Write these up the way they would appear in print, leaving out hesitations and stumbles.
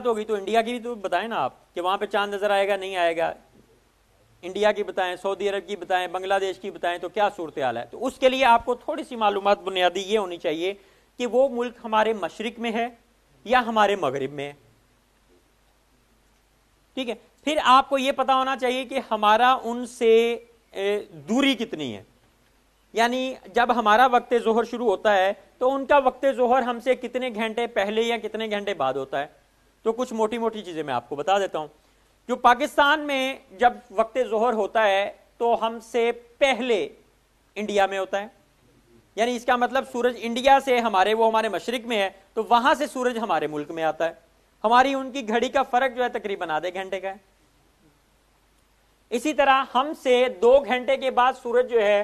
بات ہوگی تو انڈیا کی بھی تو بتائیں نا آپ کہ وہاں پہ چاند نظر آئے گا نہیں آئے گا. انڈیا کی بتائیں, سعودی عرب کی بتائیں, بنگلہ دیش کی بتائیں, تو کیا صورتحال ہے. تو اس کے لیے آپ کو تھوڑی سی معلومات بنیادی یہ ہونی چاہیے کہ وہ ملک ہمارے مشرق میں ہے یا ہمارے مغرب میں ہے. ٹھیک ہے, پھر آپ کو یہ پتا ہونا چاہیے کہ ہمارا ان سے دوری کتنی ہے. یعنی جب ہمارا وقت ظہر شروع ہوتا ہے تو ان کا وقت ظہر ہم سے کتنے گھنٹے پہلے یا کتنے گھنٹے بعد ہوتا ہے. تو کچھ موٹی موٹی چیزیں میں آپ کو بتا دیتا ہوں. جو پاکستان میں جب وقت ظہر ہوتا ہے تو ہم سے پہلے انڈیا میں ہوتا ہے. یعنی اس کا مطلب سورج انڈیا سے ہمارے مشرق میں ہے تو وہاں سے سورج ہمارے ملک میں آتا ہے. ہماری ان کی گھڑی کا فرق جو ہے تقریباً آدھے گھنٹے کا ہے. اسی طرح ہم سے 2 گھنٹے کے بعد سورج جو ہے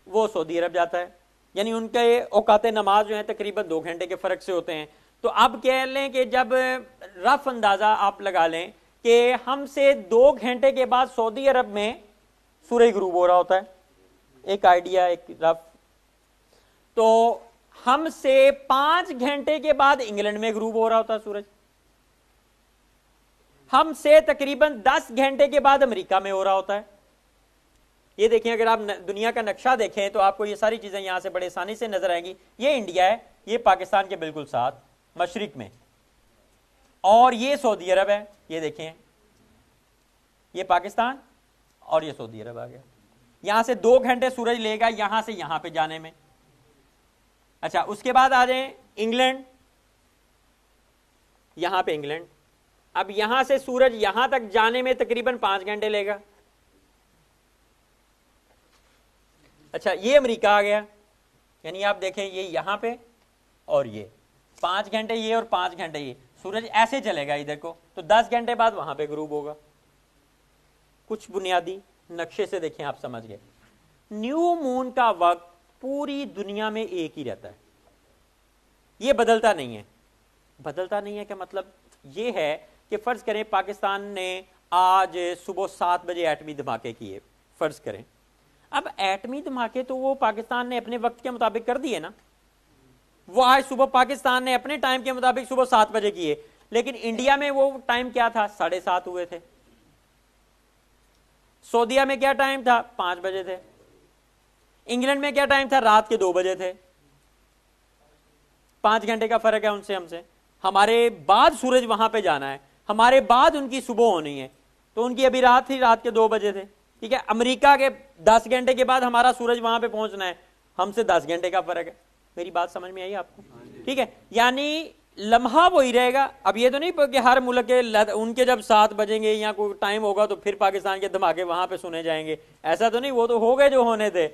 وہ سعودی عرب جاتا ہے. یعنی ان کے اوقات نماز جو ہیں تقریباً 2 گھنٹے کے فرق سے ہوتے ہیں. تو اب کہہ لیں کہ جب رف اندازہ آپ لگا لیں کہ ہم سے 2 گھنٹے کے بعد سعودی عرب میں سورج غروب ہو رہا ہوتا ہے, ایک آئیڈیا, ایک رف. تو ہم سے 5 گھنٹے کے بعد انگلینڈ میں غروب ہو رہا ہوتا ہے سورج. ہم سے تقریباً 10 گھنٹے کے بعد امریکہ میں ہو رہا ہوتا ہے. یہ دیکھیں, اگر آپ دنیا کا نقشہ دیکھیں تو آپ کو یہ ساری چیزیں یہاں سے بڑے آسانی سے نظر آئیں گی. یہ انڈیا ہے, یہ پاکستان کے بالکل ساتھ مشرق میں, اور یہ سعودی عرب ہے. یہ دیکھیں, یہ پاکستان اور یہ سعودی عرب آ گیا. یہاں سے 2 گھنٹے سورج لے گا یہاں سے یہاں پہ جانے میں. اچھا, اس کے بعد آ جائیں انگلینڈ, یہاں پہ انگلینڈ. اب یہاں سے سورج یہاں تک جانے میں تقریباً 5 گھنٹے لے گا. اچھا, یہ امریکہ آ گیا. یعنی آپ دیکھیں یہ یہاں پہ اور یہ 5 گھنٹے یہ اور 5 گھنٹے یہ. سورج ایسے چلے گا ادھر کو تو 10 گھنٹے بعد وہاں پہ غروب ہوگا. کچھ بنیادی نقشے سے دیکھیں, آپ سمجھ گئے. نیو مون کا وقت پوری دنیا میں ایک ہی رہتا ہے, یہ بدلتا نہیں ہے. بدلتا نہیں ہے کا مطلب یہ ہے کہ فرض کریں پاکستان نے آج صبح 7 بجے ایٹمی دھماکے کیے, فرض کریں. اب ایٹمی دھماکے تو وہ پاکستان نے اپنے وقت کے مطابق کر دیے نا. وہ آج صبح پاکستان نے اپنے ٹائم کے مطابق صبح 7 بجے کیے, لیکن انڈیا میں وہ ٹائم کیا تھا, 7:30 ہوئے تھے. سعودیہ میں کیا ٹائم تھا, 5 بجے تھے. انگلینڈ میں کیا ٹائم تھا, رات کے 2 بجے تھے. 5 گھنٹے کا فرق ہے ان سے ہم سے. ہمارے بعد سورج وہاں پہ جانا ہے, ہمارے بعد ان کی صبح ہونی ہے, تو ان کی ابھی رات تھی, رات کے 2 بجے تھے. ٹھیک ہے, امریکہ کے 10 گھنٹے کے بعد ہمارا سورج وہاں پہ پہنچنا ہے, ہم سے 10 گھنٹے کا فرق ہے. میری بات سمجھ میں آئی آپ کو؟ ٹھیک ہے, یعنی لمحہ وہی رہے گا. اب یہ تو نہیں کہ ہر ملک کے ان کے جب 7 بجیں گے یا کوئی ٹائم ہوگا تو پھر پاکستان کے دھماکے وہاں پہ سنے جائیں گے, ایسا تو نہیں. وہ تو ہو گئے جو ہونے تھے,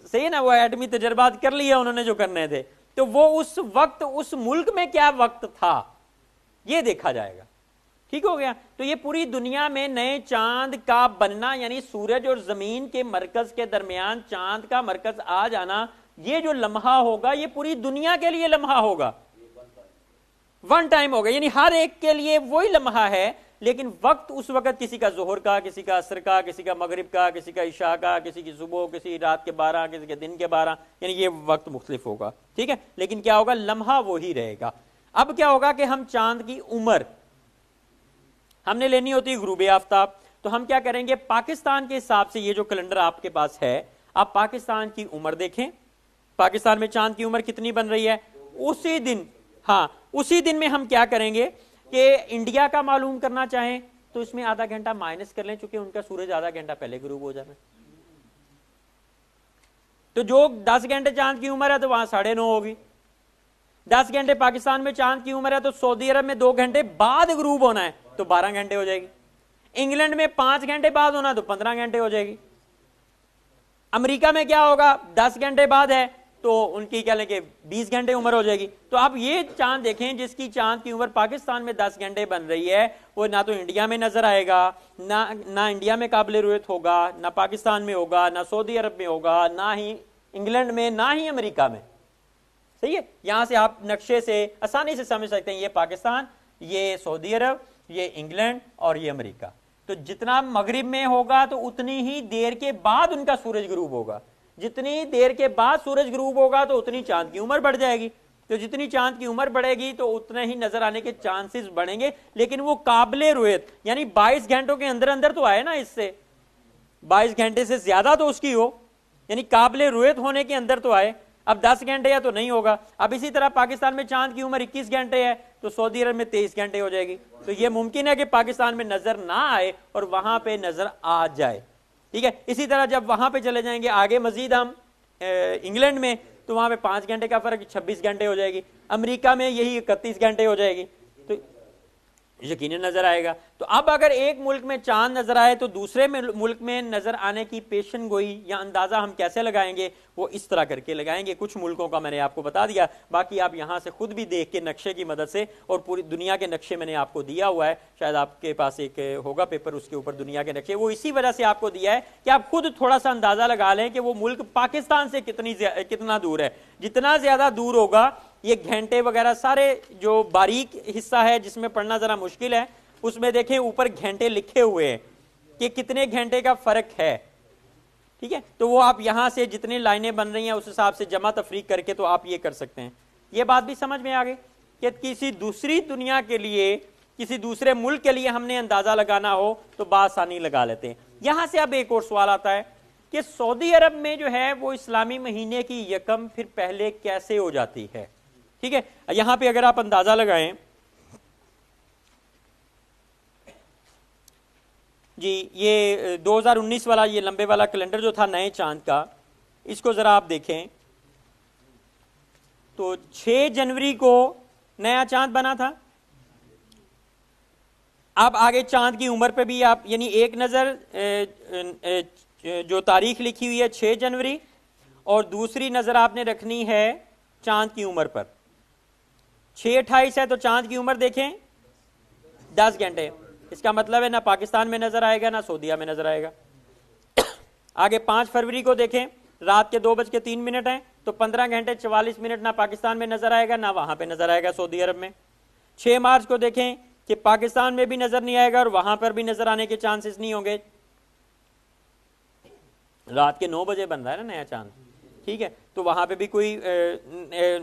صحیح نا, وہ ایٹمی تجربات کر لیا انہوں نے جو کرنے تھے. تو وہ اس وقت اس ملک میں کیا وقت تھا یہ دیکھا جائے گا. ٹھیک ہو گیا. تو یہ پوری دنیا میں نئے چاند کا بننا, یعنی سورج اور زمین کے مرکز کے درمیان چاند کا مرکز آ جانا, یہ جو لمحہ ہوگا یہ پوری دنیا کے لیے لمحہ ہوگا, ون ٹائم ہوگا. یعنی ہر ایک کے لیے وہی لمحہ ہے, لیکن وقت اس وقت کسی کا ظہر کا, کسی کا عصر کا, کسی کا مغرب کا, کسی کا عشاء کا, کسی کی صبح, کسی رات کے 12, کسی کے دن کے 12. یعنی یہ وقت مختلف ہوگا. ٹھیک ہے, لیکن کیا ہوگا, لمحہ وہی رہے گا. اب کیا ہوگا کہ ہم چاند کی عمر ہم نے لینی ہوتی ہے غروب آفتاب. تو ہم کیا کریں گے, پاکستان کے حساب سے یہ جو کیلنڈر آپ کے پاس ہے, آپ پاکستان کی عمر دیکھیں. پاکستان میں چاند کی عمر کتنی بن رہی ہے اسی دن. ہاں, اسی دن میں ہم کیا کریں گے کہ انڈیا کا معلوم کرنا چاہیں تو اس میں آدھا گھنٹہ مائنس کر لیں, چونکہ ان کا سورج آدھا گھنٹہ پہلے غروب ہو جانا. تو جو 10 گھنٹے چاند کی عمر ہے تو وہاں 9:30 ہوگی. 10 گھنٹے پاکستان میں چاند کی عمر ہے تو سعودی عرب میں 2 گھنٹے بعد غروب ہونا ہے تو 12 گھنٹے ہو جائے گی. انگلینڈ میں 5 گھنٹے بعد ہونا تو 15 گھنٹے ہو جائے گی. امریکہ میں کیا ہوگا, 10 گھنٹے بعد ہے تو ان کی کیا لیں کہ 20 گھنٹے عمر ہو جائے گی. تو آپ یہ چاند دیکھیں جس کی چاند کی عمر پاکستان میں 10 گھنٹے بن رہی ہے, وہ نہ تو انڈیا میں نظر آئے گا, نہ انڈیا میں قابل رؤیت ہوگا, نہ پاکستان میں ہوگا, نہ سعودی عرب میں ہوگا, نہ ہی انگلینڈ میں, نہ ہی امریکہ میں. صحیح ہے, یہاں سے آپ نقشے سے آسانی سے سمجھ سکتے ہیں یہ پاکستان, یہ سعودی عرب, یہ انگلینڈ اور یہ امریکہ. تو جتنا مغرب میں ہوگا تو اتنی ہی دیر کے بعد ان کا سورج غروب ہوگا, جتنی دیر کے بعد سورج غروب ہوگا تو اتنی چاند کی عمر بڑھ جائے گی. تو جتنی چاند کی عمر بڑھے گی تو اتنے ہی نظر آنے کے چانسز بڑھیں گے، لیکن وہ قابل رؤیت، یعنی 22 گھنٹوں کے اندر اندر تو آئے نا، اس سے 22 گھنٹے سے زیادہ تو اس کی ہو، یعنی قابل رؤیت ہونے کے اندر تو آئے۔ اب 10 گھنٹے یا تو نہیں ہوگا۔ اب اسی طرح پاکستان میں چاند کی عمر 21 گھنٹے ہے تو سعودی عرب میں 23 گھنٹے ہو جائے گی، تو یہ ممکن ہے کہ پاکستان میں نظر نہ آئے اور وہاں پہ نظر آ جائے، ٹھیک ہے۔ اسی طرح جب وہاں پہ چلے جائیں گے آگے مزید ہم انگلینڈ میں، تو وہاں پہ 5 گھنٹے کا فرق 26 گھنٹے ہو جائے گی، امریکہ میں یہی 31 گھنٹے ہو جائے گی، تو یقیناً نظر آئے گا۔ تو اب اگر ایک ملک میں چاند نظر آئے تو دوسرے ملک میں نظر آنے کی پیشن گوئی یا اندازہ ہم کیسے لگائیں گے؟ وہ اس طرح کر کے لگائیں گے۔ کچھ ملکوں کا میں نے آپ کو بتا دیا، باقی آپ یہاں سے خود بھی دیکھ کے نقشے کی مدد سے، اور پوری دنیا کے نقشے میں نے آپ کو دیا ہوا ہے، شاید آپ کے پاس ایک ہوگا پیپر، اس کے اوپر دنیا کے نقشے، وہ اسی وجہ سے آپ کو دیا ہے کہ آپ خود تھوڑا سا اندازہ لگا لیں کہ وہ ملک پاکستان سے کتنا دور ہے۔ جتنا زیادہ دور ہوگا، یہ گھنٹے وغیرہ سارے جو باریک حصہ ہے جس میں پڑھنا ذرا مشکل ہے، اس میں دیکھیں اوپر گھنٹے لکھے ہوئے ہیں کہ کتنے گھنٹے کا فرق ہے، ٹھیک ہے۔ تو وہ آپ یہاں سے جتنی لائنیں بن رہی ہیں اس حساب سے جمع تفریق کر کے تو آپ یہ کر سکتے ہیں۔ یہ بات بھی سمجھ میں آ گئی کہ کسی دوسری دنیا کے لیے، کسی دوسرے ملک کے لیے ہم نے اندازہ لگانا ہو تو بآسانی لگا لیتے ہیں۔ یہاں سے اب ایک اور سوال آتا ہے کہ سعودی عرب میں جو ہے وہ اسلامی مہینے کی یکم پھر پہلے کیسے ہو جاتی ہے، ٹھیک ہے۔ یہاں پہ اگر آپ اندازہ لگائیں، جی یہ 2019 والا یہ لمبے والا کیلنڈر جو تھا نئے چاند کا، اس کو ذرا آپ دیکھیں تو 6 جنوری کو نیا چاند بنا تھا۔ اب آگے چاند کی عمر پہ بھی آپ یعنی ایک نظر جو تاریخ لکھی ہوئی ہے 6 جنوری، اور دوسری نظر آپ نے رکھنی ہے چاند کی عمر پر۔ 6/28 ہے تو چاند کی عمر دیکھیں 10 گھنٹے، اس کا مطلب ہے نہ پاکستان میں نظر آئے گا نہ سعودیہ میں نظر آئے گا۔ آگے 5 فروری کو دیکھیں، رات کے 2:03 ہیں تو 15 گھنٹے 44 منٹ نہ پاکستان میں نظر آئے گا نہ وہاں پہ نظر آئے گا سعودی عرب میں۔ 6 مارچ کو دیکھیں کہ پاکستان میں بھی نظر نہیں آئے گا اور وہاں پر بھی نظر آنے کے چانسز نہیں ہوں گے، رات کے 9 بجے بن رہا ہے نا نیا چاند، ٹھیک ہے، تو وہاں پہ بھی کوئی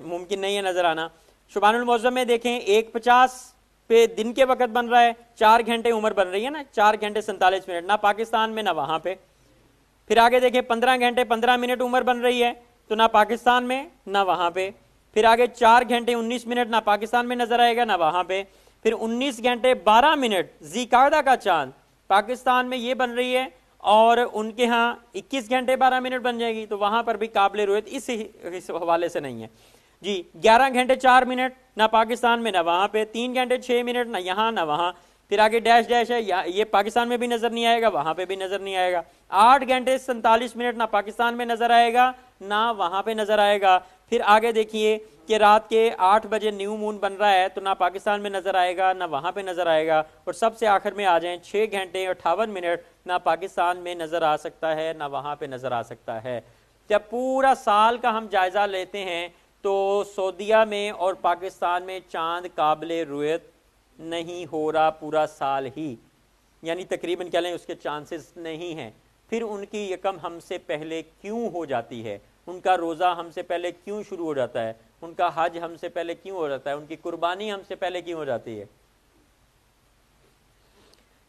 ممکن نہیں ہے نظر آنا۔ شبان المعظم میں دیکھیں 1:50 پہ دن کے وقت بن رہا ہے، 4 گھنٹے عمر بن رہی ہے نا، 4 گھنٹے 47 منٹ، نہ پاکستان میں نہ وہاں پہ۔ پھر آگے دیکھیں 15 گھنٹے 15 منٹ عمر بن رہی ہے تو نہ پاکستان میں نہ وہاں پہ۔ پھر آگے 4 گھنٹے 19 منٹ نہ پاکستان میں نظر آئے گا نہ وہاں پہ۔ پھر 19 گھنٹے 12 منٹ ذی القعدہ کا چاند پاکستان میں یہ بن رہی ہے، اور ان کے ہاں 21 گھنٹے 12 منٹ بن جائے گی، تو وہاں پر بھی قابل رؤیت اس حوالے سے نہیں ہے جی۔ 11 گھنٹے 4 منٹ نہ پاکستان میں نہ وہاں پہ، 3 گھنٹے 6 منٹ نہ یہاں نہ وہاں۔ پھر آگے ڈیش ڈیش ہے، یہ پاکستان میں بھی نظر نہیں آئے گا وہاں پہ بھی نظر نہیں آئے گا۔ 8 گھنٹے 47 منٹ نہ پاکستان میں نظر آئے گا نہ وہاں پہ نظر آئے گا۔ پھر آگے دیکھیے کہ رات کے 8 بجے نیو مون بن رہا ہے تو نہ پاکستان میں نظر آئے گا نہ وہاں پہ نظر آئے گا۔ اور سب سے آخر میں آ جائیں 6 گھنٹے 58 منٹ نہ پاکستان میں نظر آ سکتا ہے نہ وہاں پہ نظر آ سکتا ہے۔ جب پورا سال کا ہم جائزہ لیتے ہیں تو سعودیہ میں اور پاکستان میں چاند قابل رؤیت نہیں ہو رہا پورا سال ہی، یعنی تقریباً کہہ لیں اس کے چانسز نہیں ہیں۔ پھر ان کی یکم ہم سے پہلے کیوں ہو جاتی ہے، ان کا روزہ ہم سے پہلے کیوں شروع ہو جاتا ہے، ان کا حج ہم سے پہلے کیوں ہو جاتا ہے، ان کی قربانی ہم سے پہلے کیوں ہو جاتی ہے؟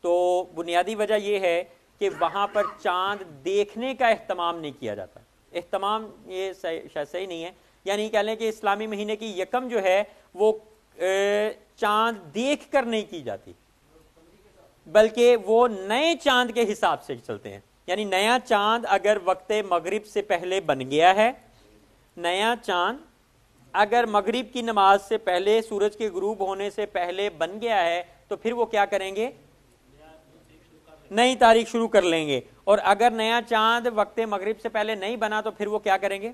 تو بنیادی وجہ یہ ہے کہ وہاں پر چاند دیکھنے کا اہتمام نہیں کیا جاتا۔ اہتمام یہ شاید صحیح نہیں ہے، یعنی کہہ لیں کہ اسلامی مہینے کی یکم جو ہے وہ چاند دیکھ کر نہیں کی جاتی، بلکہ وہ نئے چاند کے حساب سے چلتے ہیں۔ یعنی نیا چاند اگر وقت مغرب سے پہلے بن گیا ہے، نیا چاند اگر مغرب کی نماز سے پہلے سورج کے غروب ہونے سے پہلے بن گیا ہے تو پھر وہ کیا کریں گے؟ نئی تاریخ شروع کر لیں گے۔ اور اگر نیا چاند وقت مغرب سے پہلے نہیں بنا تو پھر وہ کیا کریں گے؟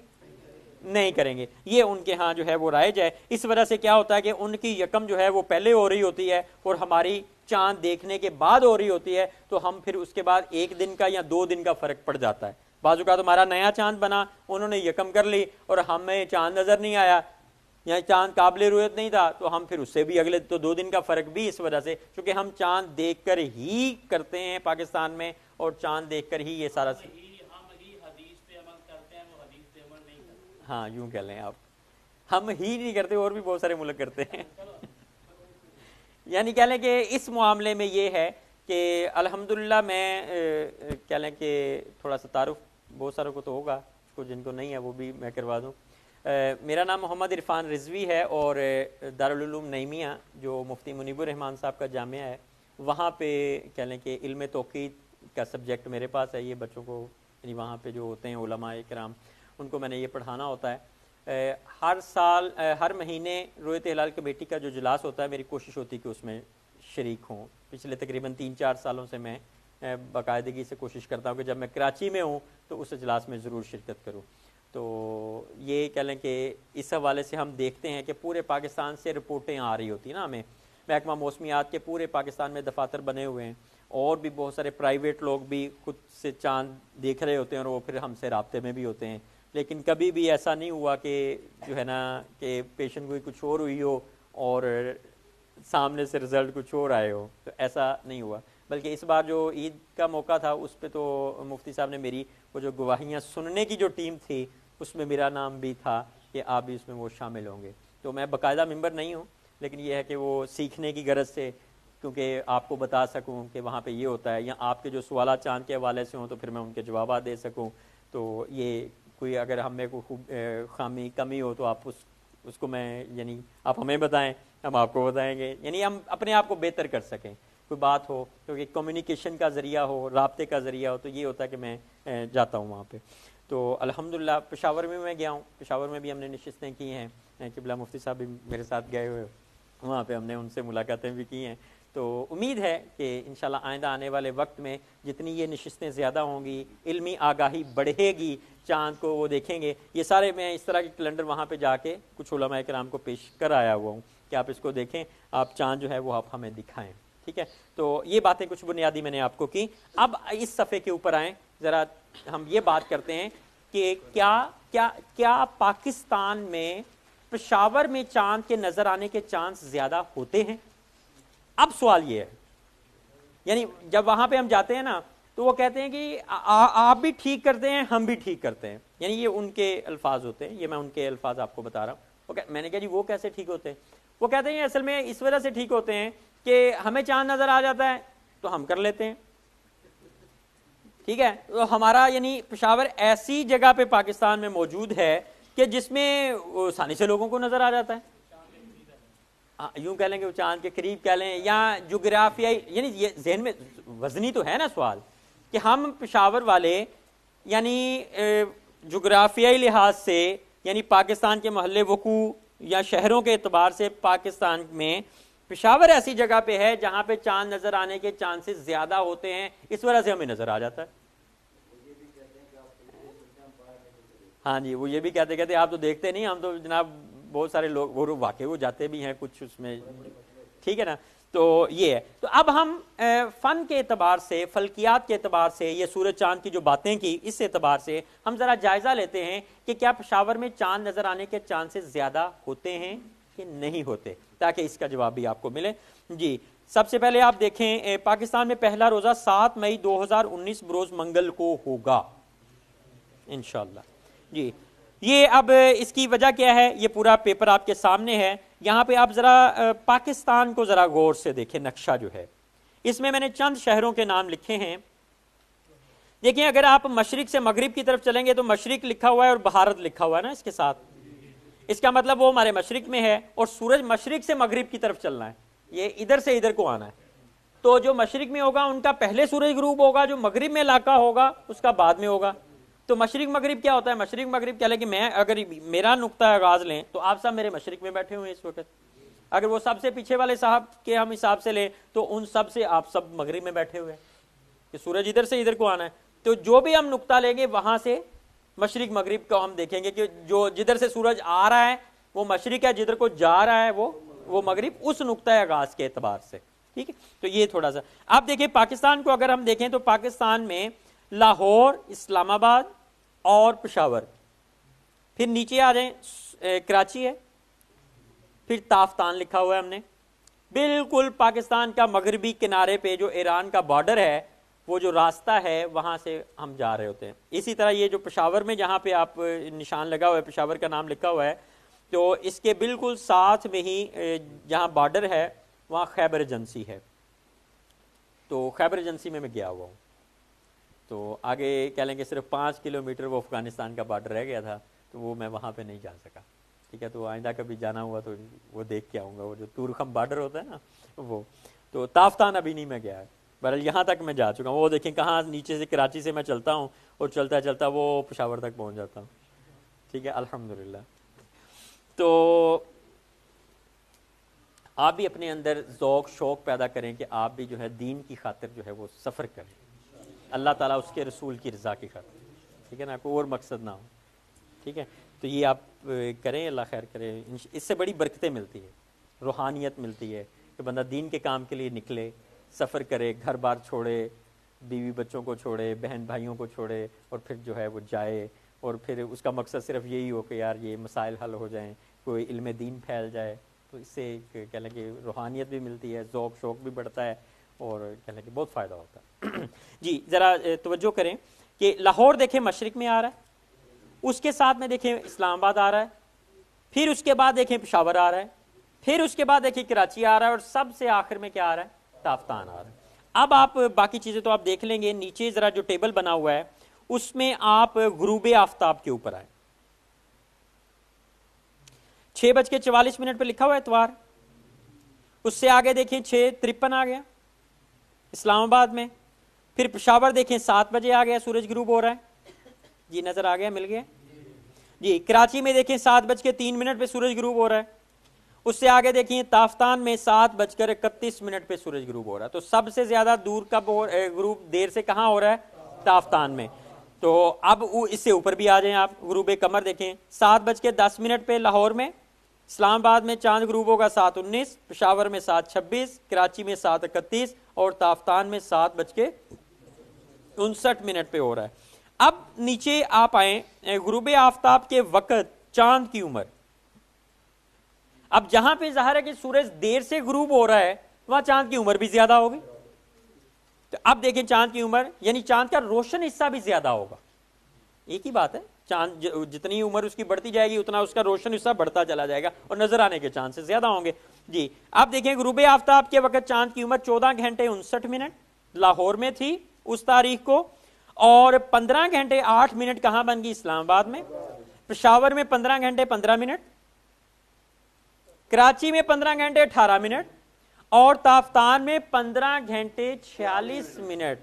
نہیں کریں گے۔ یہ ان کے ہاں جو ہے وہ رائج ہے۔ اس وجہ سے کیا ہوتا ہے کہ ان کی یکم جو ہے وہ پہلے ہو رہی ہوتی ہے اور ہماری چاند دیکھنے کے بعد ہو رہی ہوتی ہے، تو ہم پھر اس کے بعد 1 دن کا یا 2 دن کا فرق پڑ جاتا ہے۔ بعض اوقات ہمارا نیا چاند بنا، انہوں نے یکم کر لی اور ہمیں چاند نظر نہیں آیا یا چاند قابل رؤیت نہیں تھا، تو ہم پھر اس سے بھی اگلے تو 2 دن کا فرق بھی اس وجہ سے، کیونکہ ہم چاند دیکھ کر ہی کرتے ہیں پاکستان میں، اور چاند دیکھ کر ہی یہ سارا ہاں یوں کہہ لیں آپ۔ ہم ہی نہیں کرتے، اور بھی بہت سارے ملک کرتے ہیں یعنی کہہ لیں کہ اس معاملے میں یہ ہے کہ الحمدللہ میں کہہ لیں کہ تھوڑا سا تعارف بہت ساروں کو تو ہوگا، کو جن کو نہیں ہے وہ بھی میں کروا دوں. میرا نام محمد عرفان رضوی ہے، اور دارالعلوم نعیمیہ جو مفتی منیب الرحمان صاحب کا جامعہ ہے وہاں پہ کہہ لیں کہ علم توقیت کا سبجیکٹ میرے پاس ہے. یہ بچوں کو یعنی وہاں پہ جو ہوتے ہیں علماء کرام ان کو میں نے یہ پڑھانا ہوتا ہے. ہر سال ہر مہینے رویت ہلال کمیٹی کا جو اجلاس ہوتا ہے میری کوشش ہوتی ہے کہ اس میں شریک ہوں. پچھلے تقریباً 3-4 سالوں سے میں باقاعدگی سے کوشش کرتا ہوں کہ جب میں کراچی میں ہوں تو اس اجلاس میں ضرور شرکت کروں. تو یہ کہہ لیں کہ اس حوالے سے ہم دیکھتے ہیں کہ پورے پاکستان سے رپورٹیں آ رہی ہوتی ہیں نا ہمیں. محکمہ موسمیات کے پورے پاکستان میں دفاتر بنے ہوئے ہیں، اور بھی بہت سارے پرائیویٹ لوگ بھی خود سے چاند دیکھ رہے ہوتے ہیں، اور وہ پھر ہم سے رابطے میں بھی ہوتے ہیں. لیکن کبھی بھی ایسا نہیں ہوا کہ جو ہے نا کہ پیشن گوئی کچھ اور ہوئی ہو اور سامنے سے رزلٹ کچھ اور آئے ہو، تو ایسا نہیں ہوا. بلکہ اس بار جو عید کا موقع تھا اس پہ تو مفتی صاحب نے میری وہ جو گواہیاں سننے کی جو ٹیم تھی اس میں میرا نام بھی تھا کہ آپ بھی اس میں وہ شامل ہوں گے. تو میں باقاعدہ ممبر نہیں ہوں، لیکن یہ ہے کہ وہ سیکھنے کی غرض سے، کیونکہ آپ کو بتا سکوں کہ وہاں پہ یہ ہوتا ہے، یا آپ کے جو سوالات چاند کے حوالے سے ہوں تو پھر میں ان کے جوابات دے سکوں. تو یہ کوئی اگر ہم میں کوئی خامی کمی ہو تو آپ اس کو میں یعنی آپ ہمیں بتائیں، ہم آپ کو بتائیں گے، یعنی ہم اپنے آپ کو بہتر کر سکیں. کوئی بات ہو کیونکہ کمیونیکیشن کا ذریعہ ہو، رابطے کا ذریعہ ہو، تو یہ ہوتا ہے کہ میں جاتا ہوں وہاں پہ. تو الحمدللہ پشاور میں گیا ہوں، پشاور میں بھی ہم نے نشستیں کی ہیں، قبلہ مفتی صاحب بھی میرے ساتھ گئے ہوئے، وہاں پہ ہم نے ان سے ملاقاتیں بھی کی ہیں. تو امید ہے کہ انشاءاللہ آئندہ آنے والے وقت میں جتنی یہ نشستیں زیادہ ہوں گی، علمی آگاہی بڑھے گی، چاند کو وہ دیکھیں گے. یہ سارے میں اس طرح کے کیلنڈر وہاں پہ جا کے کچھ علماء کرام کو پیش کر آیا ہوا ہوں کہ آپ اس کو دیکھیں، آپ چاند جو ہے وہ آپ ہمیں دکھائیں. ٹھیک ہے، تو یہ باتیں کچھ بنیادی میں نے آپ کو کی. اب اس صفحے کے اوپر آئیں، ذرا ہم یہ بات کرتے ہیں کہ کیا پاکستان میں پشاور میں چاند کے نظر آنے کے چانس زیادہ ہوتے ہیں؟ اب سوال یہ ہے، یعنی جب وہاں پہ ہم جاتے ہیں نا تو وہ کہتے ہیں کہ آپ بھی ٹھیک کرتے ہیں، ہم بھی ٹھیک کرتے ہیں، یعنی یہ ان کے الفاظ ہوتے ہیں، یہ میں ان کے الفاظ آپ کو بتا رہا ہوں. میں نے کہا جی وہ کیسے ٹھیک ہوتے ہیں؟ وہ کہتے ہیں اصل میں اس وجہ سے ٹھیک ہوتے ہیں کہ ہمیں چاند نظر آ جاتا ہے تو ہم کر لیتے ہیں. ٹھیک ہے، تو ہمارا یعنی پشاور ایسی جگہ پہ پاکستان میں موجود ہے کہ جس میں آسانی سے لوگوں کو نظر آ جاتا ہے. یوں کہہ لیں کہ وہ چاند کے قریب کہہ لیں، یا جغرافیائی، یعنی یہ ذہن میں وزنی تو ہے نا سوال کہ ہم پشاور والے یعنی جغرافیائی لحاظ سے یعنی پاکستان کے محلے وقوع یا شہروں کے اعتبار سے پاکستان میں پشاور ایسی جگہ پہ ہے جہاں پہ چاند نظر آنے کے چانسز زیادہ ہوتے ہیں، اس وجہ سے ہمیں نظر آ جاتا ہے. ہاں جی، وہ یہ بھی کہتے آپ تو دیکھتے نہیں، ہم تو جناب بہت سارے لوگ وہ واقعی وہ جاتے بھی ہیں کچھ اس میں. ٹھیک ہے نا، تو یہ ہے. تو اب ہم فن کے اعتبار سے، فلکیات کے اعتبار سے، یہ سورج چاند کی جو باتیں کی اس اعتبار سے ہم ذرا جائزہ لیتے ہیں کہ کیا پشاور میں چاند نظر آنے کے چانسز زیادہ ہوتے ہیں کہ نہیں ہوتے، تاکہ اس کا جواب بھی آپ کو ملے. جی، سب سے پہلے آپ دیکھیں پاکستان میں پہلا روزہ 7 مئی 2019 بروز منگل کو ہوگا انشاءاللہ. جی، یہ اب اس کی وجہ کیا ہے، یہ پورا پیپر آپ کے سامنے ہے. یہاں پہ آپ ذرا پاکستان کو ذرا غور سے دیکھیں، نقشہ جو ہے اس میں نے چند شہروں کے نام لکھے ہیں. دیکھیں اگر آپ مشرق سے مغرب کی طرف چلیں گے تو مشرق لکھا ہوا ہے اور بھارت لکھا ہوا ہے نا اس کے ساتھ، اس کا مطلب وہ ہمارے مشرق میں ہے، اور سورج مشرق سے مغرب کی طرف چلنا ہے، یہ ادھر سے ادھر کو آنا ہے. تو جو مشرق میں ہوگا ان کا پہلے سورج غروب ہوگا، جو مغرب میں علاقہ ہوگا اس کا بعد میں ہوگا. تو مشرق مغرب کیا ہوتا ہے؟ مشرق مغرب کیا لیں کہ میں اگر میرا نقطہ آغاز لیں تو آپ سب میرے مشرق میں بیٹھے ہوئے ہیں اس وقت. اگر وہ سب سے پیچھے والے صاحب کے ہم حساب سے لیں تو ان سب سے آپ سب مغرب میں بیٹھے ہوئے ہیں کہ سورج ادھر سے ادھر کو آنا ہے. تو جو بھی ہم نقطہ لیں گے وہاں سے مشرق مغرب کو ہم دیکھیں گے کہ جو جدھر سے سورج آ رہا ہے وہ مشرق ہے، جدھر کو جا رہا ہے وہ مغرب، اس نقطہ آغاز کے اعتبار سے. ٹھیک ہے، تو یہ تھوڑا سا آپ دیکھیں. پاکستان کو اگر ہم دیکھیں تو پاکستان میں لاہور، اسلام آباد اور پشاور، پھر نیچے آ جائیں کراچی ہے، پھر تافتان لکھا ہوا ہے ہم نے. بالکل پاکستان کا مغربی کنارے پہ جو ایران کا بارڈر ہے وہ جو راستہ ہے وہاں سے ہم جا رہے ہوتے ہیں. اسی طرح یہ جو پشاور میں جہاں پہ آپ نشان لگا ہوا ہے، پشاور کا نام لکھا ہوا ہے، تو اس کے بالکل ساتھ میں ہی جہاں بارڈر ہے وہاں خیبر ایجنسی ہے، تو خیبر ایجنسی میں گیا ہوا ہوں. تو آگے کہہ لیں کہ صرف 5 کلومیٹر وہ افغانستان کا بارڈر رہ گیا تھا، تو وہ میں وہاں پہ نہیں جا سکا. ٹھیک ہے، تو آئندہ کبھی جانا ہوا تو وہ دیکھ کے آؤں گا، وہ جو تورخم بارڈر ہوتا ہے نا وہ. تو تافتان ابھی نہیں میں گیا ہے، بہرحال یہاں تک میں جا چکا ہوں. وہ دیکھیں کہاں نیچے سے کراچی سے میں چلتا ہوں اور چلتا چلتا وہ پشاور تک پہنچ جاتا ہوں. ٹھیک ہے، الحمدللہ. تو آپ بھی اپنے اندر ذوق شوق پیدا کریں کہ آپ بھی جو ہے دین کی خاطر جو ہے وہ سفر کریں، اللہ تعالیٰ اس کے رسول کی رضا کی خاطر. ٹھیک ہے نا، کوئی اور مقصد نہ ہو. ٹھیک ہے، تو یہ آپ کریں، اللہ خیر کرے. اس سے بڑی برکتیں ملتی ہے، روحانیت ملتی ہے کہ بندہ دین کے کام کے لیے نکلے، سفر کرے، گھر بار چھوڑے، بیوی بچوں کو چھوڑے، بہن بھائیوں کو چھوڑے، اور پھر جو ہے وہ جائے، اور پھر اس کا مقصد صرف یہی ہو کہ یار یہ مسائل حل ہو جائیں، کوئی علم دین پھیل جائے. تو اس سے کہہ لیں کہ روحانیت بھی ملتی ہے، ذوق شوق بھی بڑھتا ہے، اور کہہ لیں کہ بہت فائدہ ہوتا ہے. جی ذرا توجہ کریں کہ لاہور دیکھیں مشرق میں آ رہا ہے، اس کے ساتھ میں دیکھیں اسلام آباد آ رہا ہے، پھر اس کے بعد دیکھیں پشاور آ رہا ہے، پھر اس کے بعد دیکھیں کراچی آ رہا ہے، اور سب سے آخر میں کیا آ رہا ہے؟ تافتان آ رہا ہے. اب آپ باقی چیزیں تو آپ دیکھ لیں گے، نیچے ذرا جو ٹیبل بنا ہوا ہے اس میں آپ غروب آفتاب کے اوپر آئیں. 6:44 پہ لکھا ہوا ہے اتوار. اس سے آگے دیکھیں 6:53 آ گیا اسلام آباد میں. پھر پشاور دیکھیں 7 بجے آ گیا، سورج غروب ہو رہا ہے. جی نظر آ گیا، مل گیا. جی کراچی میں دیکھیں 7:03 پہ سورج غروب ہو رہا ہے. اس سے آگے دیکھیں تافتان میں 7:31 پہ سورج غروب ہو رہا ہے. تو سب سے زیادہ دور کب غروب دیر سے کہاں ہو رہا ہے؟ تافتان میں. تو اب اس سے اوپر بھی آ جائیں آپ، غروب قمر دیکھیں 7:10 پہ لاہور میں. اسلام آباد میں چاند غروب ہوگا 7:19، پشاور میں 7:26، کراچی میں 7:31، اور تافتان میں 7:59 پہ ہو رہا ہے. اب نیچے آپ آئیں، غروب آفتاب کے وقت چاند کی عمر. اب جہاں پہ ظاہر ہے کہ سورج دیر سے غروب ہو رہا ہے وہاں چاند کی عمر بھی زیادہ ہوگی. تو اب دیکھیں چاند کی عمر یعنی چاند کا روشن حصہ بھی زیادہ ہوگا. ایک ہی بات ہے، چاند جتنی عمر اس کی بڑھتی جائے گی اتنا اس کا روشن حصہ بڑھتا چلا جائے گا اور نظر آنے کے چانس زیادہ ہوں گے. جی اب دیکھیں غروب آفتاب کے وقت چاند کی عمر 14:59 لاہور میں تھی اس تاریخ کو، اور 15:08 کہاں بن گئی؟ اسلام آباد میں. پشاور میں 15:15، کراچی میں 15:18، اور تافتان میں 15:46.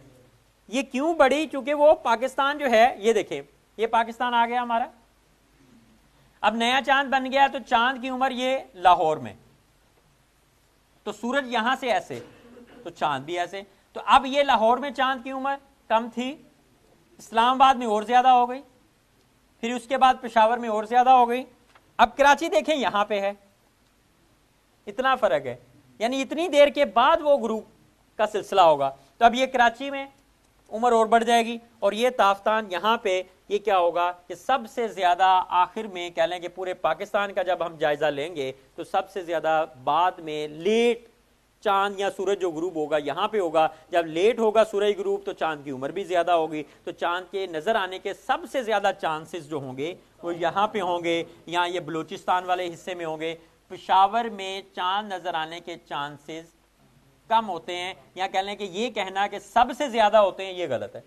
یہ کیوں بڑھی؟ کیونکہ وہ پاکستان جو ہے، یہ دیکھیں یہ پاکستان آ گیا ہمارا. اب نیا چاند بن گیا تو چاند کی عمر یہ لاہور میں، تو سورج یہاں سے ایسے تو چاند بھی ایسے. تو اب یہ لاہور میں چاند کی عمر کم تھی، اسلام آباد میں اور زیادہ ہو گئی، پھر اس کے بعد پشاور میں اور زیادہ ہو گئی. اب کراچی دیکھیں یہاں پہ ہے، اتنا فرق ہے، یعنی اتنی دیر کے بعد وہ غروب کا سلسلہ ہوگا. تو اب یہ کراچی میں عمر اور بڑھ جائے گی، اور یہ تافتان یہاں پہ یہ کیا ہوگا کہ سب سے زیادہ آخر میں کہہ لیں کہ پورے پاکستان کا جب ہم جائزہ لیں گے تو سب سے زیادہ بعد میں لیٹ چاند یا سورج جو غروب ہوگا یہاں پہ ہوگا. جب لیٹ ہوگا سورج غروب تو چاند کی عمر بھی زیادہ ہوگی، تو چاند کے نظر آنے کے سب سے زیادہ چانسز جو ہوں گے وہ یہاں پہ ہوں گے، یا یہ بلوچستان والے حصے میں ہوں گے. پشاور میں چاند نظر آنے کے چانسز کم ہوتے ہیں، یا کہہ لیں کہ یہ کہنا کہ سب سے زیادہ ہوتے ہیں یہ غلط ہے.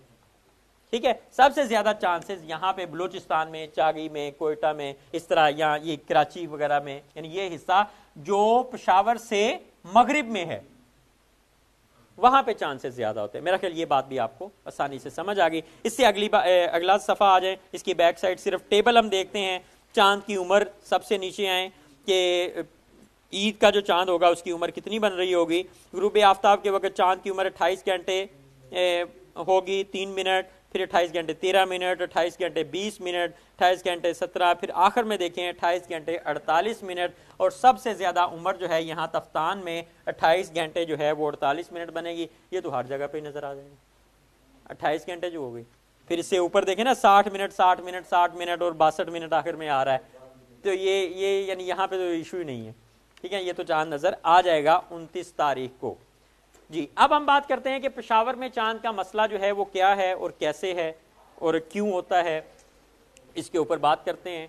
ٹھیک ہے، سب سے زیادہ چانسز یہاں پہ بلوچستان میں، چاگی میں، کوئٹہ میں، اس طرح یا یہ کراچی وغیرہ میں، یعنی یہ حصہ جو پشاور سے مغرب میں ہے وہاں پہ چانسز زیادہ ہوتے ہیں. میرا خیال یہ بات بھی آپ کو آسانی سے سمجھ آ گئی. اس سے اگلا صفحہ آ جائیں، اس کی بیک سائڈ صرف ٹیبل ہم دیکھتے ہیں. چاند کی عمر سب سے نیچے آئیں کہ عید کا جو چاند ہوگا اس کی عمر کتنی بن رہی ہوگی. غروب آفتاب کے وقت چاند کی عمر 28 گھنٹے ہوگی 3 منٹ، پھر 28 گھنٹے 13 منٹ، 28 گھنٹے 20 منٹ، 28 گھنٹے 17، پھر آخر میں دیکھیں 28 گھنٹے 48 منٹ. اور سب سے زیادہ عمر جو ہے یہاں تفتان میں 28 گھنٹے جو ہے وہ 48 منٹ بنے گی. یہ تو ہر جگہ پہ نظر آ جائے گا 28 گھنٹے جو ہو گئی. پھر اس سے اوپر دیکھیں نا 60 منٹ 60 منٹ 60 منٹ اور 62 منٹ آخر میں آ رہا ہے. تو یہ یعنی یہاں پہ تو ایشو ہی نہیں ہے. ٹھیک ہے، یہ تو چاند نظر آ جائے گا 29 تاریخ کو. جی اب ہم بات کرتے ہیں کہ پشاور میں چاند کا مسئلہ جو ہے وہ کیا ہے اور کیسے ہے اور کیوں ہوتا ہے، اس کے اوپر بات کرتے ہیں.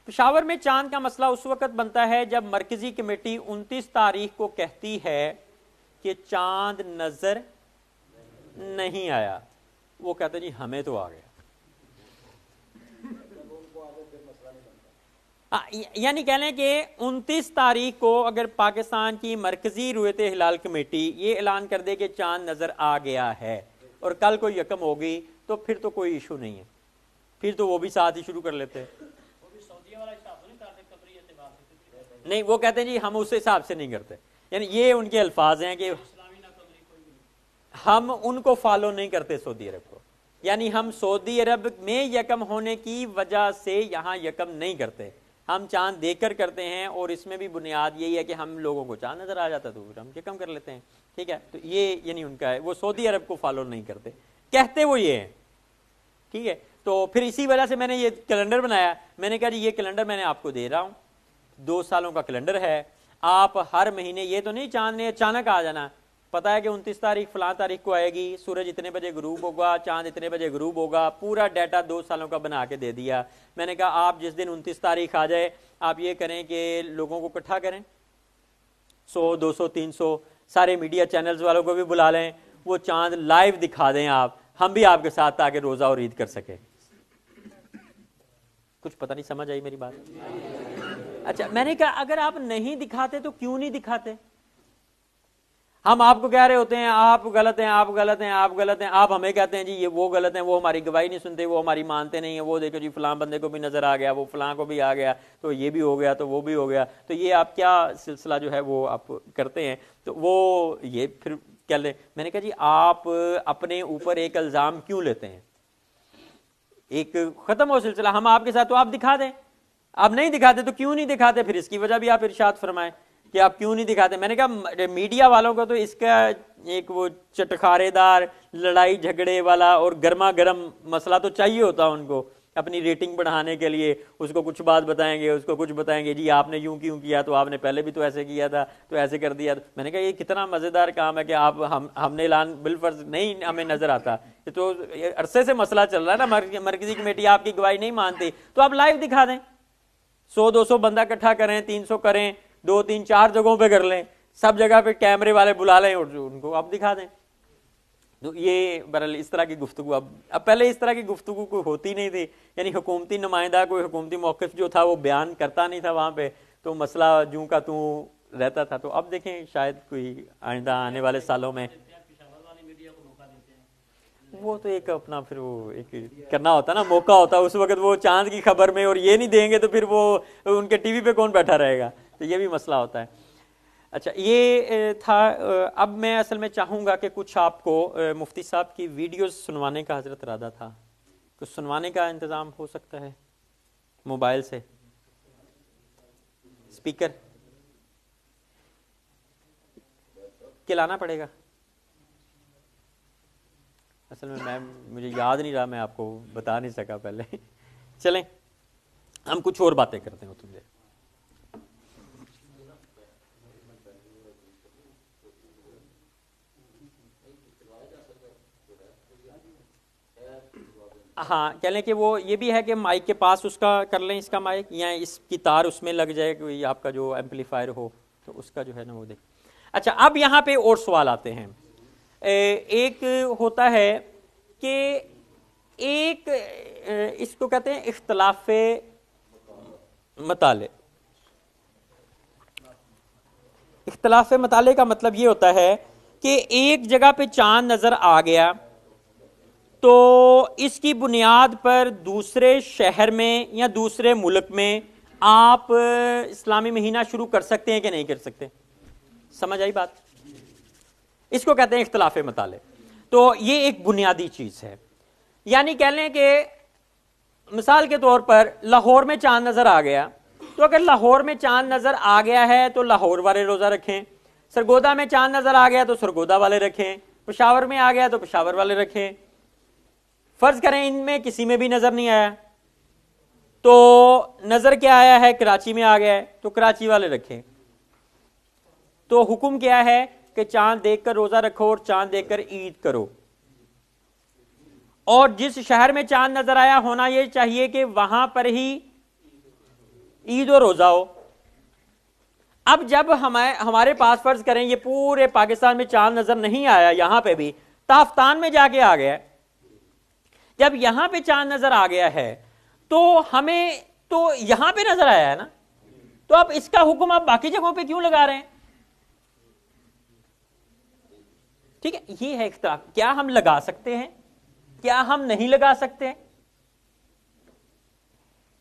پشاور میں چاند کا مسئلہ اس وقت بنتا ہے جب مرکزی کمیٹی 29 تاریخ کو کہتی ہے کہ چاند نظر نہیں آیا، وہ کہتے ہیں جی ہمیں تو آ گیا. یعنی کہہ لیں کہ 29 تاریخ کو اگر پاکستان کی مرکزی رؤیت ہلال کمیٹی یہ اعلان کر دے کہ چاند نظر آ گیا ہے اور کل کو یکم ہوگی تو پھر تو کوئی ایشو نہیں ہے، پھر تو وہ بھی ساتھ ہی شروع کر لیتے ہیں. نہیں، وہ کہتے ہیں جی ہم اس حساب سے نہیں کرتے. یعنی یہ ان کے الفاظ ہیں کہ ہم ان کو فالو نہیں کرتے سعودی عرب کو، یعنی ہم سعودی عرب میں یکم ہونے کی وجہ سے یہاں یکم نہیں کرتے، ہم چاند دیکھ کر کرتے ہیں. اور اس میں بھی بنیاد یہی ہے کہ ہم لوگوں کو چاند نظر آ جاتا تو پھر ہم یکم کر لیتے ہیں. ٹھیک ہے، تو یہ یعنی ان کا ہے، وہ سعودی عرب کو فالو نہیں کرتے، کہتے وہ یہ ہیں. ٹھیک ہے، تو پھر اسی وجہ سے میں نے یہ کیلنڈر بنایا. میں نے کہا جی یہ کیلنڈر میں نے آپ کو دے رہا ہوں، 2 سالوں کا کیلنڈر ہے. آپ ہر مہینے، یہ تو نہیں چاند نے اچانک آ جانا، پتا ہے کہ 29 تاریخ فلاں تاریخ کو آئے گی، سورج اتنے بجے غروب ہوگا، چاند اتنے بجے غروب ہوگا، پورا ڈیٹا 2 سالوں کا بنا کے دے دیا. میں نے کہا آپ جس دن 29 تاریخ آ جائے آپ یہ کریں کہ لوگوں کو اکٹھا کریں، 100 200 300 سارے میڈیا چینلز والوں کو بھی بلا لیں، وہ چاند لائیو دکھا دیں آپ، ہم بھی آپ کے ساتھ تاکہ روزہ اور عید کر سکیں. کچھ پتہ نہیں سمجھ آئی میری بات؟ اچھا، میں نے کہا اگر آپ نہیں دکھاتے تو کیوں نہیں دکھاتے؟ ہم آپ کو کہہ رہے ہوتے ہیں آپ غلط ہیں، آپ غلط ہیں، آپ غلط ہیں، آپ ہمیں کہتے ہیں جی یہ وہ غلط ہیں، وہ ہماری گواہی نہیں سنتے، وہ ہماری مانتے نہیں ہیں، وہ دیکھو جی فلاں بندے کو بھی نظر آ گیا، وہ فلاں کو بھی آ گیا، تو یہ بھی ہو گیا، تو وہ بھی ہو گیا. تو یہ آپ کیا سلسلہ جو ہے وہ آپ کرتے ہیں؟ تو وہ یہ پھر کیا لیں. میں نے کہا جی آپ اپنے اوپر ایک الزام کیوں لیتے ہیں؟ ایک ختم ہو سلسلہ، ہم آپ کے ساتھ، تو آپ دکھا دیں. آپ نہیں دکھاتے تو کیوں نہیں دکھاتے؟ پھر اس کی وجہ بھی آپ ارشاد فرمائیں کہ آپ کیوں نہیں دکھاتے. میں نے کہا میڈیا والوں کو تو اس کا ایک وہ چٹخارے دار لڑائی جھگڑے والا اور گرما گرم مسئلہ تو چاہیے ہوتا ان کو اپنی ریٹنگ بڑھانے کے لیے. اس کو کچھ بات بتائیں گے، اس کو کچھ بتائیں گے، جی آپ نے یوں کیوں کیا، تو آپ نے پہلے بھی تو ایسے کیا تھا، تو ایسے کر دیا. میں نے کہا یہ کتنا مزیدار کام ہے کہ آپ ہم نے اعلان بالفرض نہیں ہمیں نظر آتا، تو عرصے سے مسئلہ چل رہا ہے نا، مرکزی کمیٹی آپ کی گواہی نہیں مانتی، تو آپ لائیو دکھا دیں. 100 200 بندہ اکٹھا کریں، 300 کریں، 2 3 4 جگہوں پہ کر لیں، سب جگہ پہ کیمرے والے بلا لیں اور ان کو آپ دکھا دیں. تو یہ بہرحال اس طرح کی گفتگو اب پہلے اس طرح کی گفتگو کوئی ہوتی نہیں تھی. یعنی حکومتی نمائندہ کوئی حکومتی موقف جو تھا وہ بیان کرتا نہیں تھا وہاں پہ، تو مسئلہ جوں کا توں رہتا تھا. تو اب دیکھیں شاید کوئی آئندہ آنے والے سالوں میں وہ تو ایک اپنا پھر وہ ایک کرنا ہوتا نا، موقع ہوتا اس وقت وہ چاند کی خبر میں، اور یہ نہیں دیں گے تو پھر وہ ان کے ٹی وی پہ کون بیٹھا رہے گا. تو یہ بھی مسئلہ ہوتا ہے. اچھا، یہ تھا. اب میں اصل میں چاہوں گا کہ کچھ آپ کو مفتی صاحب کی ویڈیوز سنوانے کا حضرت ارادہ تھا. کچھ سنوانے کا انتظام ہو سکتا ہے موبائل سے؟ اسپیکر کے لانا پڑے گا. اصل میں مجھے یاد نہیں رہا، میں آپ کو بتا نہیں سکا پہلے. چلیں ہم کچھ اور باتیں کرتے ہیں. تم ہاں کہہ لیں کہ وہ یہ بھی ہے کہ مائک کے پاس اس کا کر لیں، اس کا مائک، یا اس کی تار اس میں لگ جائے کوئی آپ کا جو ایمپلیفائر ہو تو اس کا جو ہے نا وہ دیکھ. اچھا، اب یہاں پہ اور سوال آتے ہیں. ایک ہوتا ہے کہ ایک اس کو کہتے ہیں اختلاف مطالعے. اختلاف مطالعے کا مطلب یہ ہوتا ہے کہ ایک جگہ پہ چاند نظر آ گیا تو اس کی بنیاد پر دوسرے شہر میں یا دوسرے ملک میں آپ اسلامی مہینہ شروع کر سکتے ہیں کہ نہیں کر سکتے؟ سمجھ آئی بات؟ اس کو کہتے ہیں اختلاف مطالعے. تو یہ ایک بنیادی چیز ہے. یعنی کہہ لیں کہ مثال کے طور پر لاہور میں چاند نظر آ گیا، تو اگر لاہور میں چاند نظر آ گیا ہے تو لاہور والے روزہ رکھیں، سرگودا میں چاند نظر آ گیا تو سرگودا والے رکھیں، پشاور میں آ گیا تو پشاور والے رکھیں. فرض کریں ان میں کسی میں بھی نظر نہیں آیا، تو نظر کیا آیا ہے؟ کراچی میں آ گیا ہے تو کراچی والے رکھیں. تو حکم کیا ہے کہ چاند دیکھ کر روزہ رکھو اور چاند دیکھ کر عید کرو. اور جس شہر میں چاند نظر آیا ہونا یہ چاہیے کہ وہاں پر ہی عید اور روزہ ہو. اب جب ہمارے پاس فرض کریں یہ پورے پاکستان میں چاند نظر نہیں آیا, یہاں پہ بھی تافتان میں جا کے آ گیا, جب یہاں پہ چاند نظر آ گیا ہے تو ہمیں تو یہاں پہ نظر آیا ہے نا, تو اب اس کا حکم آپ باقی جگہوں پہ کیوں لگا رہے ہیں؟ ٹھیک ہے, یہ ہے اختلاف. کیا ہم لگا سکتے ہیں, کیا ہم نہیں لگا سکتے؟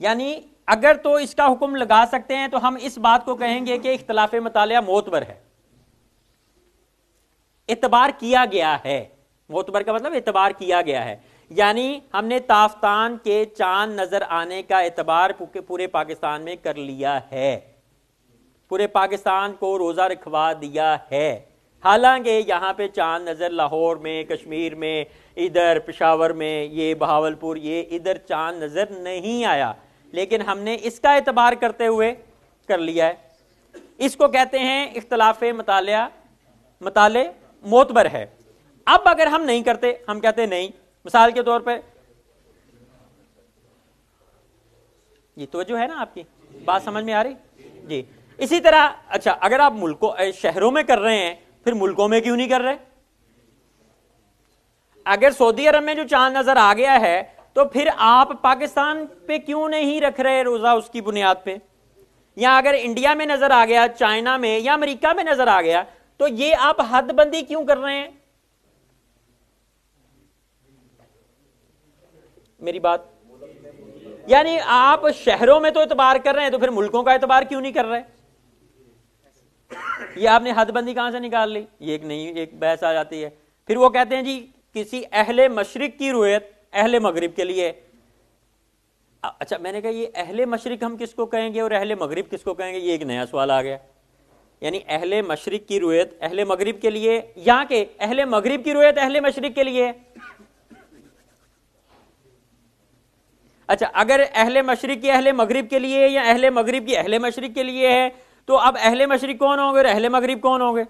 یعنی اگر تو اس کا حکم لگا سکتے ہیں تو ہم اس بات کو کہیں گے کہ اختلاف مطالعہ معتبر ہے, اعتبار کیا گیا ہے. معتبر کا مطلب اعتبار کیا گیا ہے, یعنی ہم نے تافتان کے چاند نظر آنے کا اعتبار پورے پاکستان میں کر لیا ہے, پورے پاکستان کو روزہ رکھوا دیا ہے. حالانکہ یہاں پہ چاند نظر لاہور میں, کشمیر میں, ادھر پشاور میں, یہ بہاولپور, یہ ادھر چاند نظر نہیں آیا, لیکن ہم نے اس کا اعتبار کرتے ہوئے کر لیا ہے. اس کو کہتے ہیں اختلاف مطالعہ معتبر ہے. اب اگر ہم نہیں کرتے, ہم کہتے نہیں, مثال کے طور پہ یہ توجہ ہے نا آپ کی بات سمجھ میں آ رہی جی. اسی طرح اچھا اگر آپ شہروں میں کر رہے ہیں, پھر ملکوں میں کیوں نہیں کر رہے؟ اگر سعودی عرب میں جو چاند نظر آ گیا ہے تو پھر آپ پاکستان پہ کیوں نہیں رکھ رہے روزہ اس کی بنیاد پہ؟ یا اگر انڈیا میں نظر آ گیا, چائنا میں یا امریکہ میں نظر آ گیا, تو یہ آپ حد بندی کیوں کر رہے ہیں؟ میری بات یعنی آپ شہروں میں تو اعتبار کر رہے ہیں, تو پھر ملکوں کا اعتبار کیوں نہیں کر رہے؟ یہ آپ نے حد بندی کہاں سے نکال لی؟ یہ ایک بحث آ جاتی ہے. پھر وہ کہتے ہیں جی کسی اہل مشرق کی روایت اہل مغرب کے لیے. اچھا میں نے کہا یہ اہل مشرق ہم کس کو کہیں گے اور اہل مغرب کس کو کہیں گے؟ یہ ایک نیا سوال آ گیا. یعنی اہل مشرق کی روایت اہل مغرب کے لیے, یا کہ اہل مغرب کی روایت اہل مشرق کے لیے. اچھا اگر اہل مشرق کی اہل مغرب کے لیے یا اہل مغرب کی اہل مشرق کے لیے ہے, تو اب اہل مشرق کون ہوں گے اور اہل مغرب کون ہوں گے؟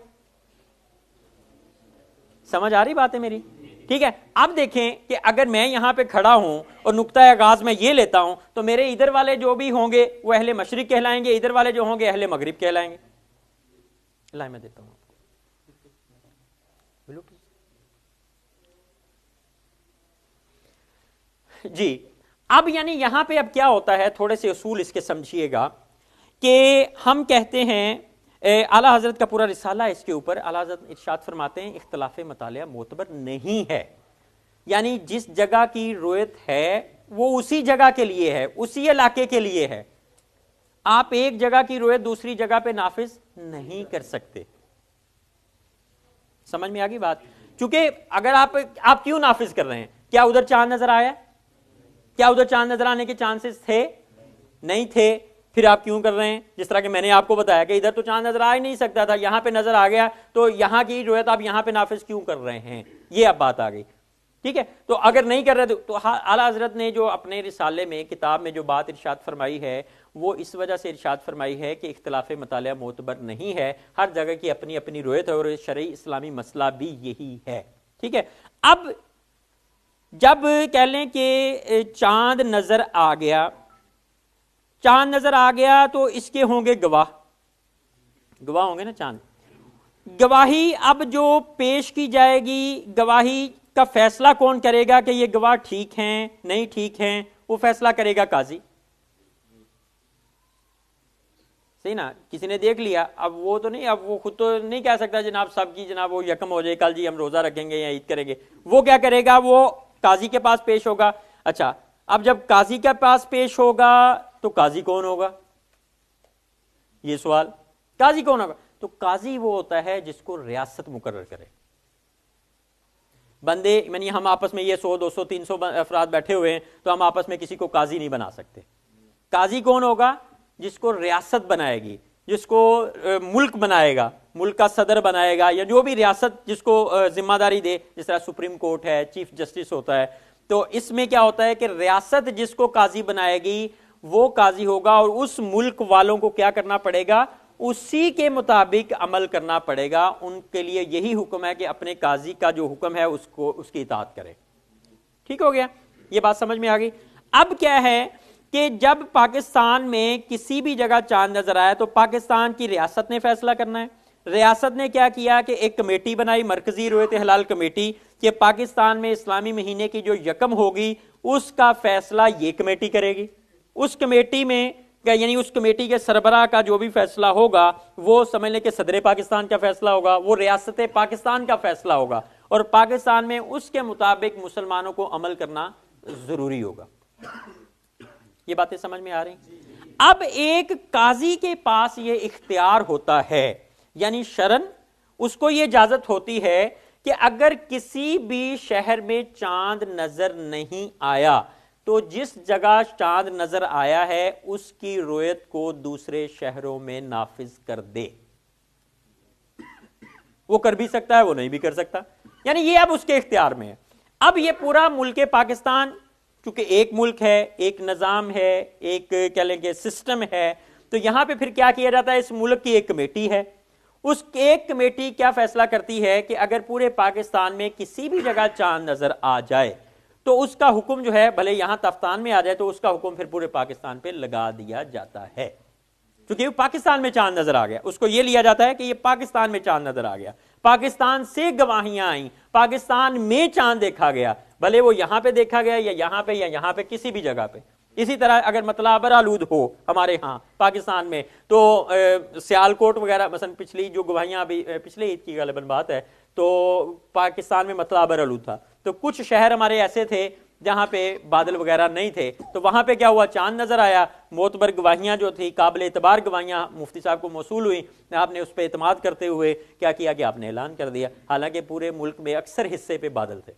سمجھ آ رہی بات ہے میری؟ ٹھیک ہے. اب دیکھیں کہ اگر میں یہاں پہ کھڑا ہوں اور نقطہ آغاز میں یہ لیتا ہوں, تو میرے ادھر والے جو بھی ہوں گے وہ اہل مشرق کہلائیں گے, ادھر والے جو ہوں گے اہل مغرب کہلائیں گے. میں دیتا ہوں جی. اب یعنی یہاں پہ اب کیا ہوتا ہے, تھوڑے سے اصول اس کے سمجھیے گا کہ ہم کہتے ہیں اعلیٰ حضرت کا پورا رسالہ اس کے اوپر, اعلیٰ حضرت ارشاد فرماتے ہیں اختلاف مطالعہ معتبر نہیں ہے. یعنی جس جگہ کی روایت ہے وہ اسی جگہ کے لیے ہے, اسی علاقے کے لیے ہے. آپ ایک جگہ کی روایت دوسری جگہ پہ نافذ نہیں کر سکتے. سمجھ میں آ گئی بات؟ چونکہ اگر آپ کیوں نافذ کر رہے ہیں؟ کیا ادھر چاند نظر آیا؟ کیا ادھر چاند نظر آنے کے چانسز تھے؟ نہیں تھے. پھر آپ کیوں کر رہے ہیں؟ جس طرح کہ میں نے آپ کو بتایا کہ ادھر تو چاند نظر آ ہی نہیں سکتا تھا, یہاں پہ نظر آ گیا, تو یہاں کی روایت آپ یہاں پہ نافذ کیوں کر رہے ہیں؟ یہ اب بات آ گئی. ٹھیک ہے. تو اگر نہیں کر رہے تو اعلیٰ حضرت نے جو اپنے رسالے میں کتاب میں جو بات ارشاد فرمائی ہے وہ اس وجہ سے ارشاد فرمائی ہے کہ اختلاف مطالعہ معتبر نہیں ہے. ہر جگہ کی اپنی اپنی روایت ہے اور شرعی اسلامی مسئلہ بھی یہی ہے. ٹھیک ہے. اب جب کہہ لیں کہ چاند نظر آ گیا, چاند نظر آ گیا تو اس کے ہوں گے گواہ ہوں گے نا چاند. گواہی اب جو پیش کی جائے گی, گواہی کا فیصلہ کون کرے گا کہ یہ گواہ ٹھیک ہیں نہیں ٹھیک ہیں؟ وہ فیصلہ کرے گا قاضی. صحیح نا؟ کسی نے دیکھ لیا, اب وہ تو نہیں, اب وہ خود تو نہیں کہہ سکتا جناب سب کی جناب وہ یکم ہو جائے, کل جی ہم روزہ رکھیں گے یا عید کریں گے. وہ کیا کرے گا؟ وہ قاضی کے پاس پیش ہوگا. اچھا اب جب قاضی کے پاس پیش ہوگا تو قاضی کون ہوگا؟ یہ سوال, قاضی کون ہوگا؟ تو قاضی وہ ہوتا ہے جس کو ریاست مقرر کرے. بندے یعنی ہم آپس میں یہ 100 200 300 افراد بیٹھے ہوئے ہیں, تو ہم آپس میں کسی کو قاضی نہیں بنا سکتے. قاضی کون ہوگا؟ جس کو ریاست بنائے گی, جس کو ملک بنائے گا, ملک کا صدر بنائے گا, یا جو بھی ریاست جس کو ذمہ داری دے. جس طرح سپریم کورٹ ہے, چیف جسٹس ہوتا ہے, تو اس میں کیا ہوتا ہے کہ ریاست جس کو قاضی بنائے گی وہ قاضی ہوگا, اور اس ملک والوں کو کیا کرنا پڑے گا؟ اسی کے مطابق عمل کرنا پڑے گا. ان کے لیے یہی حکم ہے کہ اپنے قاضی کا جو حکم ہے اس کی اطاعت کرے. ٹھیک ہو گیا؟ یہ بات سمجھ میں آ گئی. اب کیا ہے کہ جب پاکستان میں کسی بھی جگہ چاند نظر آیا تو پاکستان کی ریاست نے فیصلہ کرنا ہے. ریاست نے کیا کیا کہ ایک کمیٹی بنائی, مرکزی رؤیت ہلال کمیٹی, کہ پاکستان میں اسلامی مہینے کی جو یکم ہوگی اس کا فیصلہ یہ کمیٹی کرے گی. اس کمیٹی میں یعنی اس کمیٹی کے سربراہ کا جو بھی فیصلہ ہوگا وہ سمجھ لیں کہ صدر پاکستان کا فیصلہ ہوگا, وہ ریاست پاکستان کا فیصلہ ہوگا, اور پاکستان میں اس کے مطابق مسلمانوں کو عمل کرنا ضروری ہوگا. یہ باتیں سمجھ میں آ رہی ہیں؟ اب ایک قاضی کے پاس یہ اختیار ہوتا ہے, یعنی شرعاً اس کو یہ اجازت ہوتی ہے کہ اگر کسی بھی شہر میں چاند نظر نہیں آیا تو جس جگہ چاند نظر آیا ہے اس کی رؤیت کو دوسرے شہروں میں نافذ کر دے. وہ کر بھی سکتا ہے, وہ نہیں بھی کر سکتا, یعنی یہ اب اس کے اختیار میں ہے. اب یہ پورا ملک پاکستان چونکہ ایک ملک ہے, ایک نظام ہے, ایک کہہ لیں کہ سسٹم ہے, تو یہاں پہ پھر کیا کیا جاتا ہے, اس ملک کی ایک کمیٹی ہے. اس ایک کمیٹی کیا فیصلہ کرتی ہے کہ اگر پورے پاکستان میں کسی بھی جگہ چاند نظر آ جائے تو اس کا حکم جو ہے بھلے یہاں تفتان میں آ جائے تو اس کا حکم پھر پورے پاکستان پہ لگا دیا جاتا ہے. کیونکہ پاکستان میں چاند نظر آ گیا, اس کو یہ لیا جاتا ہے کہ یہ پاکستان میں چاند نظر آ گیا, پاکستان سے گواہیاں آئیں, پاکستان میں چاند دیکھا گیا, بھلے وہ یہاں پہ دیکھا گیا یا یہاں پہ کسی بھی جگہ پہ. اسی طرح اگر مطلع ابر آلود ہو ہمارے ہاں پاکستان میں تو سیالکوٹ وغیرہ مثلا پچھلی جو گواہیاں ابھی پچھلے عید کی غالباً بات ہے تو پاکستان میں مطلع ابر آلود تھا, تو کچھ شہر ہمارے ایسے تھے جہاں پہ بادل وغیرہ نہیں تھے, تو وہاں پہ کیا ہوا, چاند نظر آیا, معتبر گواہیاں جو تھی قابل اعتبار گواہیاں مفتی صاحب کو موصول ہوئی, آپ نے اس پہ اعتماد کرتے ہوئے کیا کیا کہ آپ نے اعلان کر دیا, حالانکہ پورے ملک میں اکثر حصے پہ بادل تھے.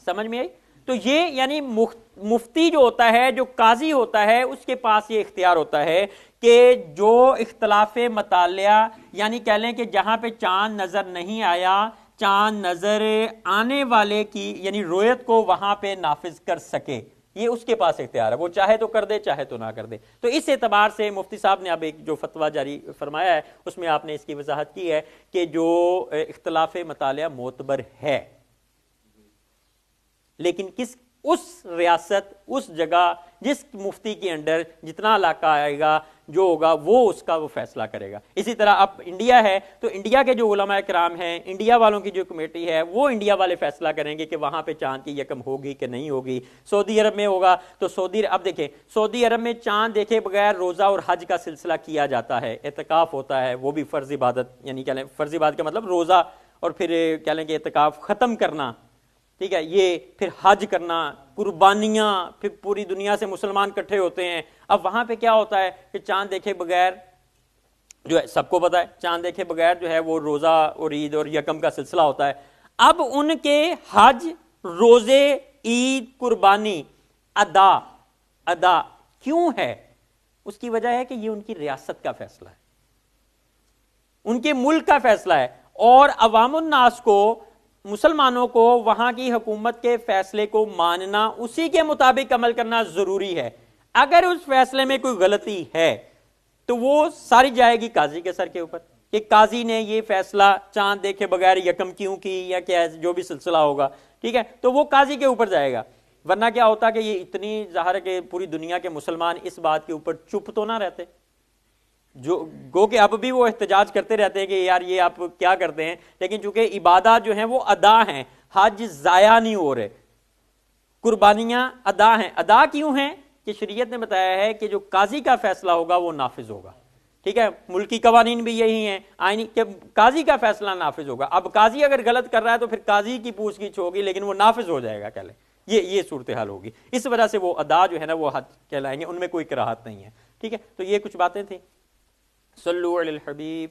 سمجھ میں آئی؟ تو یہ یعنی مفتی جو ہوتا ہے, جو قاضی ہوتا ہے, اس کے پاس یہ اختیار ہوتا ہے کہ جو اختلاف مطالعہ یعنی کہہ لیں کہ جہاں پہ چاند نظر نہیں آیا, چاند نظر آنے والے کی یعنی رؤیت کو وہاں پہ نافذ کر سکے, یہ اس کے پاس اختیار ہے, وہ چاہے تو کر دے چاہے تو نہ کر دے. تو اس اعتبار سے مفتی صاحب نے اب ایک جو فتویٰ جاری فرمایا ہے اس میں آپ نے اس کی وضاحت کی ہے کہ جو اختلاف مطالعہ معتبر ہے, لیکن اس ریاست, اس جگہ, جس مفتی کے انڈر جتنا علاقہ آئے گا جو ہوگا وہ اس کا وہ فیصلہ کرے گا. اسی طرح اب انڈیا ہے تو انڈیا کے جو علماء کرام ہیں, انڈیا والوں کی جو کمیٹی ہے, وہ انڈیا والے فیصلہ کریں گے کہ وہاں پہ چاند کی یکم ہوگی کہ نہیں ہوگی. سعودی عرب میں ہوگا تو اب دیکھیں سعودی عرب میں چاند دیکھے بغیر روزہ اور حج کا سلسلہ کیا جاتا ہے, اعتکاف ہوتا ہے, وہ بھی فرض عبادت, یعنی کہہ لیں فرض عبادت کا مطلب روزہ اور پھر کہہ لیں کہ اعتکاف ختم کرنا, ٹھیک ہے, یہ پھر حج کرنا, قربانیاں, پھر پوری دنیا سے مسلمان اکٹھے ہوتے ہیں. اب وہاں پہ کیا ہوتا ہے کہ چاند دیکھے بغیر جو ہے سب کو پتا ہے چاند دیکھے بغیر جو ہے وہ روزہ اور عید اور یکم کا سلسلہ ہوتا ہے. اب ان کے حج, روزے, عید, قربانی ادا کیوں ہے؟ اس کی وجہ ہے کہ یہ ان کی ریاست کا فیصلہ ہے, ان کے ملک کا فیصلہ ہے, اور عوام الناس کو, مسلمانوں کو وہاں کی حکومت کے فیصلے کو ماننا, اسی کے مطابق عمل کرنا ضروری ہے. اگر اس فیصلے میں کوئی غلطی ہے تو وہ ساری جائے گی قاضی کے سر کے اوپر کہ قاضی نے یہ فیصلہ چاند دیکھے بغیر یکم کیوں کی یا کیا جو بھی سلسلہ ہوگا, ٹھیک ہے, تو وہ قاضی کے اوپر جائے گا. ورنہ کیا ہوتا کہ یہ اتنی ظاہر ہے کہ پوری دنیا کے مسلمان اس بات کے اوپر چپ تو نہ رہتے, جو گو کہ اب بھی وہ احتجاج کرتے رہتے ہیں کہ یار یہ آپ کیا کرتے ہیں, لیکن چونکہ عبادات جو ہیں وہ ادا ہیں, حج ضائع نہیں ہو رہے, قربانیاں ادا ہیں. ادا کیوں ہیں کہ شریعت نے بتایا ہے کہ جو قاضی کا فیصلہ ہوگا وہ نافذ ہوگا, ٹھیک ہے, ملکی قوانین بھی یہی ہیں آئینی کہ قاضی کا فیصلہ نافذ ہوگا. اب قاضی اگر غلط کر رہا ہے تو پھر قاضی کی پوچھ گچھ ہوگی, لیکن وہ نافذ ہو جائے گا, کہہ لیں یہ صورتحال ہوگی. اس وجہ سے وہ ادا جو ہے نا وہ حج کہلائیں گے, ان میں کوئی کراہت نہیں ہے, ٹھیک ہے. تو یہ کچھ باتیں تھیں. صلو علی الحبیب.